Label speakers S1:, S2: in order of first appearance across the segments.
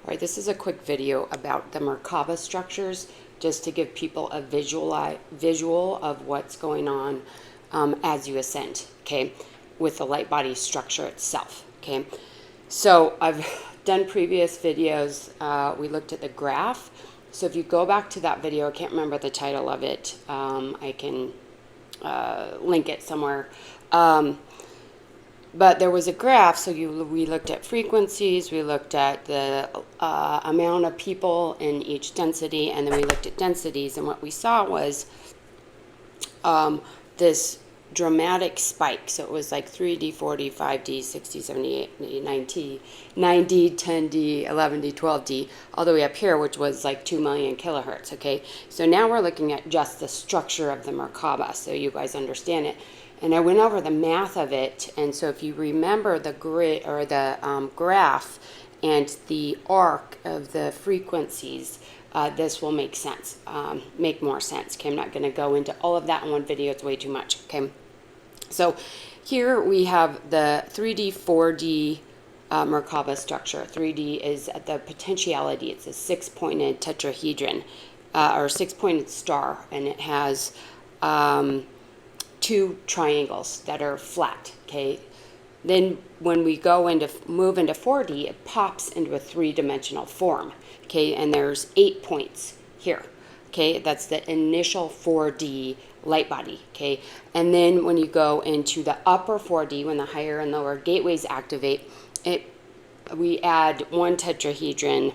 S1: All right, this is a quick video about the Merkaba structures, just to give people a visual of what's going on as you ascend, okay, with the light body structure itself, okay. So I've done previous videos. We looked at the graph. So if you go back to that video, I can't remember the title of it. I can link it somewhere. But there was a graph, so we looked at frequencies, we looked at the amount of people in each density, and then we looked at densities, and what we saw was this dramatic spike. So it was like 3D, 4D, 5D, 60, 70, 80, 90, 9D, 10D, 11D, 12D, all the way up here, which was like 2 million kilohertz, okay? So now we're looking at just the structure of the Merkaba, so you guys understand it. And I went over the math of it, and so if you remember the grid or the graph and the arc of the frequencies, this will make sense, make more sense. Okay, I'm not going to go into all of that in one video; it's way too much. Okay, so here we have the 3D, 4D Merkaba structure. 3D is at the potentiality; it's a 6-pointed tetrahedron or 6-pointed star, and it has 2 triangles that are flat, okay? Then when we move into 4D, it pops into a 3-dimensional form, okay? And there's 8 points here, okay? That's the initial 4D light body, okay? And then when you go into the upper 4D, when the higher and lower gateways activate, we add 1 tetrahedron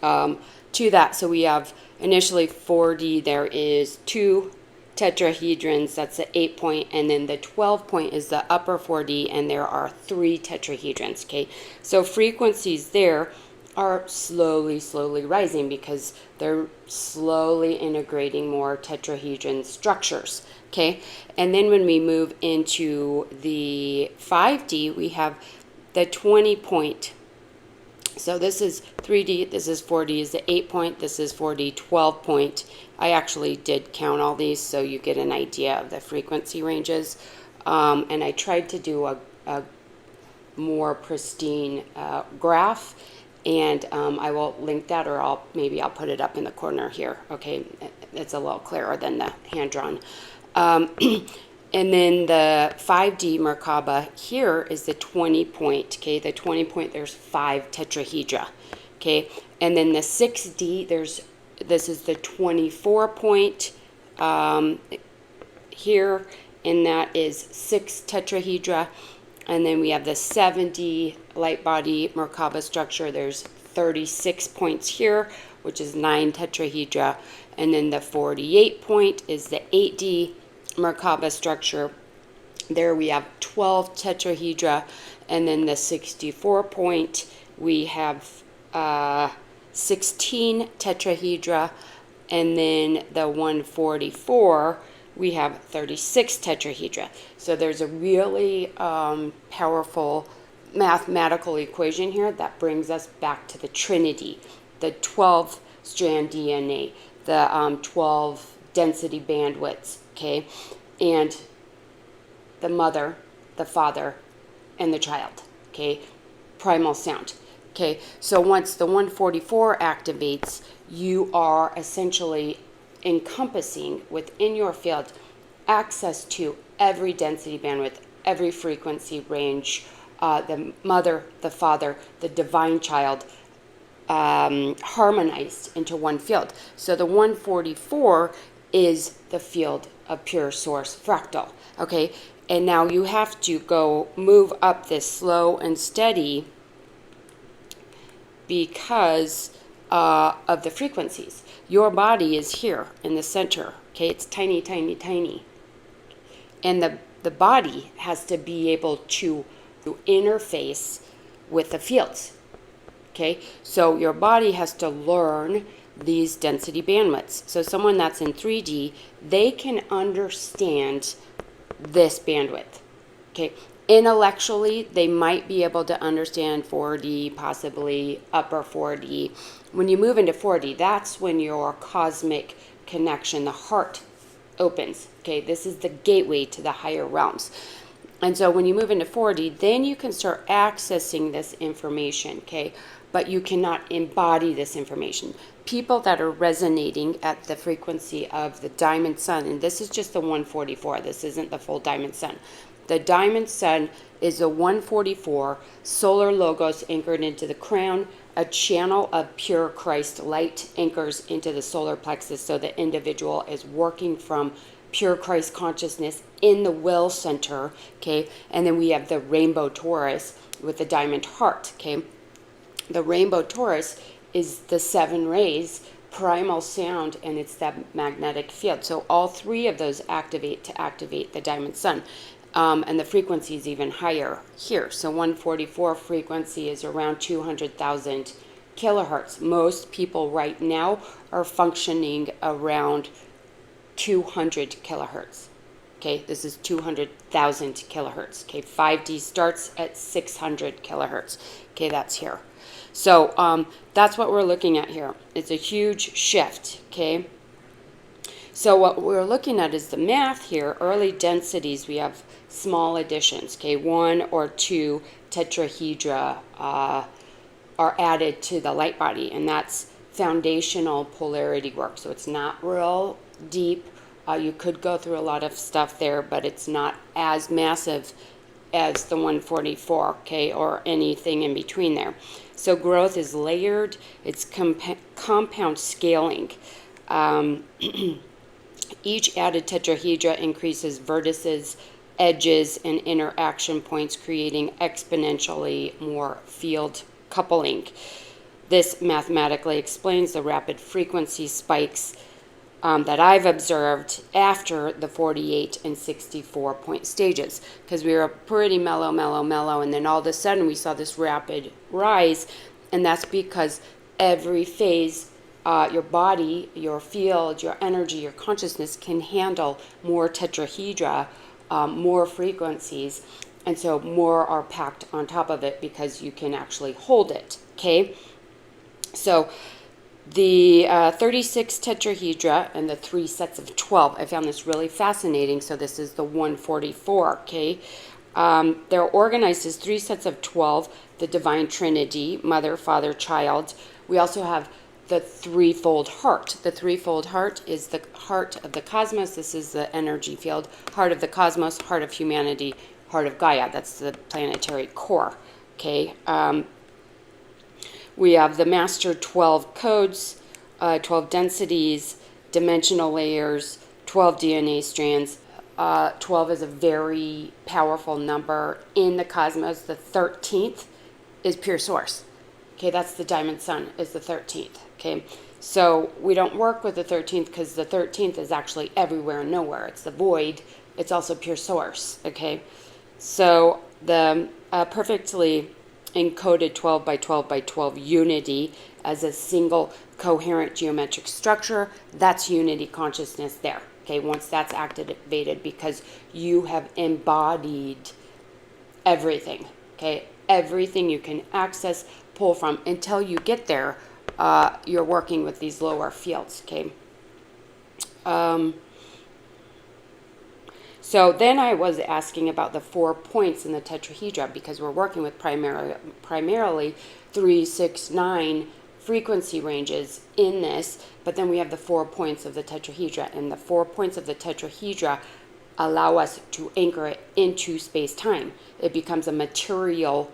S1: to that. So we have initially 4D, there is 2 tetrahedrons, that's the 8-point, and then the 12-point is the upper 4D, and there are 3 tetrahedrons, okay? So frequencies there are slowly rising because they're slowly integrating more tetrahedron structures, okay? And then when we move into the 5D, we have the 20-point. So this is 3D, this is 4D, is the 8-point, this is 4D, 12-point. I actually did count all these so you get an idea of the frequency ranges. And I tried to do a more pristine graph, and I will link that, or maybe I'll put it up in the corner here. Okay, it's a little clearer than the hand-drawn. And then the 5D Merkaba here is the 20-point, okay? The 20-point, there's 5 tetrahedra, okay? And then the 6D, this is the 24-point here, and that is 6 tetrahedra. And then we have the 7D light body Merkaba structure. There's 36 points here, which is 9 tetrahedra. And then the 48-point is the 8D Merkaba structure. There we have 12 tetrahedra, and then the 64-point we have 16 tetrahedra, and then the 144 we have 36 tetrahedra. So there's a really powerful mathematical equation here that brings us back to the Trinity, the 12-strand DNA, the 12 density bandwidths, okay, and the mother, the father, and the child, okay, primal sound, okay. So once the 144 activates, you are essentially encompassing within your field access to every density bandwidth, every frequency range, the mother, the father, the divine child, harmonized into one field. So the 144 is the field of pure source fractal, okay? And now you have to move up this slow and steady because of the frequencies. Your body is here in the center, okay? It's tiny, tiny, tiny. And the body has to be able to interface with the fields, okay? So your body has to learn these density bandwidths. So someone that's in 3D, they can understand this bandwidth, okay? Intellectually, they might be able to understand 4D, possibly upper 4D. When you move into 4D, that's when your cosmic connection, the heart, opens, okay? This is the gateway to the higher realms. And so when you move into 4D, then you can start accessing this information, okay? but you cannot embody this information. People that are resonating at the frequency of the diamond sun, and this is just the 144, this isn't the full diamond sun. The diamond sun is a 144 solar logos anchored into the crown. A channel of pure Christ light anchors into the solar plexus, so the individual is working from pure Christ consciousness in the will center, okay? And then we have the rainbow Taurus with the diamond heart, okay? The rainbow Taurus is the 7 rays, primal sound, and it's that magnetic field. So all 3 of those activate to activate the diamond sun. And the frequency is even higher here. So 144 frequency is around 200,000 kilohertz. Most people right now are functioning around 200 kilohertz. Okay, this is 200,000 kilohertz. Okay, 5D starts at 600 kilohertz. Okay, that's here. So that's what we're looking at here. It's a huge shift, okay? So what we're looking at is the math here. Early densities, we have small additions, okay? 1 or 2 tetrahedra are added to the light body, and that's foundational polarity work. So it's not real deep. You could go through a lot of stuff there, but it's not as massive as the 144, okay, or anything in between there. So growth is layered. It's compound scaling. Each added tetrahedra increases vertices, edges, and interaction points, creating exponentially more field coupling. This mathematically explains the rapid frequency spikes that I've observed after the 48 and 64 point stages, because we were pretty mellow, and then all of a sudden we saw this rapid rise, and that's because every phase, your body, your field, your energy, your consciousness can handle more tetrahedra, more frequencies, and so more are packed on top of it because you can actually hold it, okay? So the 36 tetrahedra and the 3 sets of 12. I found this really fascinating. So this is the 144, okay? They're organized as 3 sets of 12, the Divine Trinity, Mother, Father, Child. We also have the threefold heart. The threefold heart is the heart of the cosmos. This is the energy field. Heart of the cosmos, heart of humanity, heart of Gaia. That's the planetary core, okay? We have the master 12 codes, 12 densities, dimensional layers, 12 DNA strands. 12 is a very powerful number in the cosmos. The 13th is pure source. Okay, that's the diamond sun, is the 13th. Okay, so we don't work with the 13th because the 13th is actually everywhere and nowhere. It's the void. It's also pure source. Okay, so the perfectly encoded 12 by 12 by 12 unity as a single coherent geometric structure, that's unity consciousness there. Okay, once that's activated, because you have embodied everything, okay, everything you can access, pull from. Until you get there, you're working with these lower fields, okay. So then I was asking about the 4 points in the tetrahedra, because we're working with primarily 3, 6, 9 frequency ranges in this, but then we have the 4 points of the tetrahedra, and the 4 points of the tetrahedra allow us to anchor it into space-time. It becomes a material,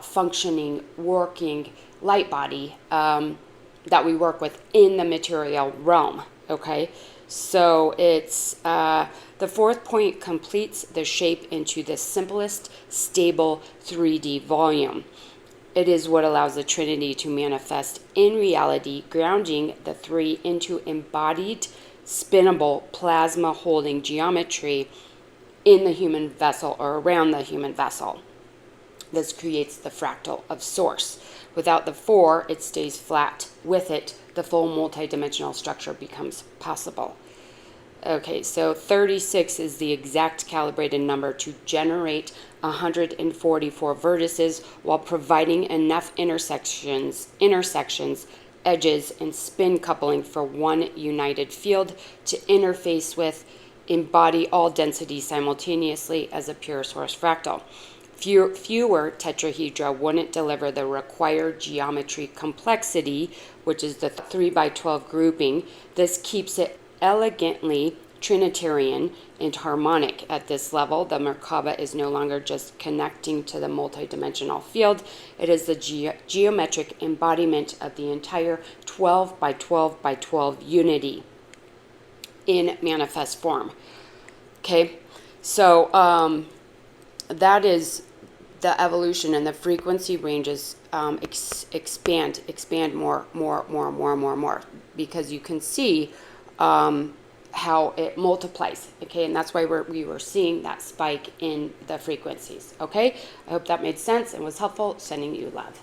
S1: functioning, working light body that we work with in the material realm, okay? So it's the 4th point completes the shape into the simplest, stable 3D volume. It is what allows the Trinity to manifest in reality, grounding the 3 into embodied, spinnable, plasma-holding geometry in the human vessel or around the human vessel. This creates the fractal of source. Without the 4, it stays flat. With it, the full multidimensional structure becomes possible. Okay, so 36 is the exact calibrated number to generate 144 vertices while providing enough intersections, edges, and spin coupling for one united field to interface with, embody all densities simultaneously as a pure source fractal. Fewer tetrahedra wouldn't deliver the required geometry complexity, which is the 3 by 12 grouping. This keeps it elegantly Trinitarian and harmonic at this level. The Merkaba is no longer just connecting to the multidimensional field. It is the geometric embodiment of the entire 12 by 12 by 12 unity in manifest form. Okay, so that is the evolution, and the frequency ranges expand more, because you can see how it multiplies. Okay, and that's why we were seeing that spike in the frequencies. Okay, I hope that made sense and was helpful. Sending you love.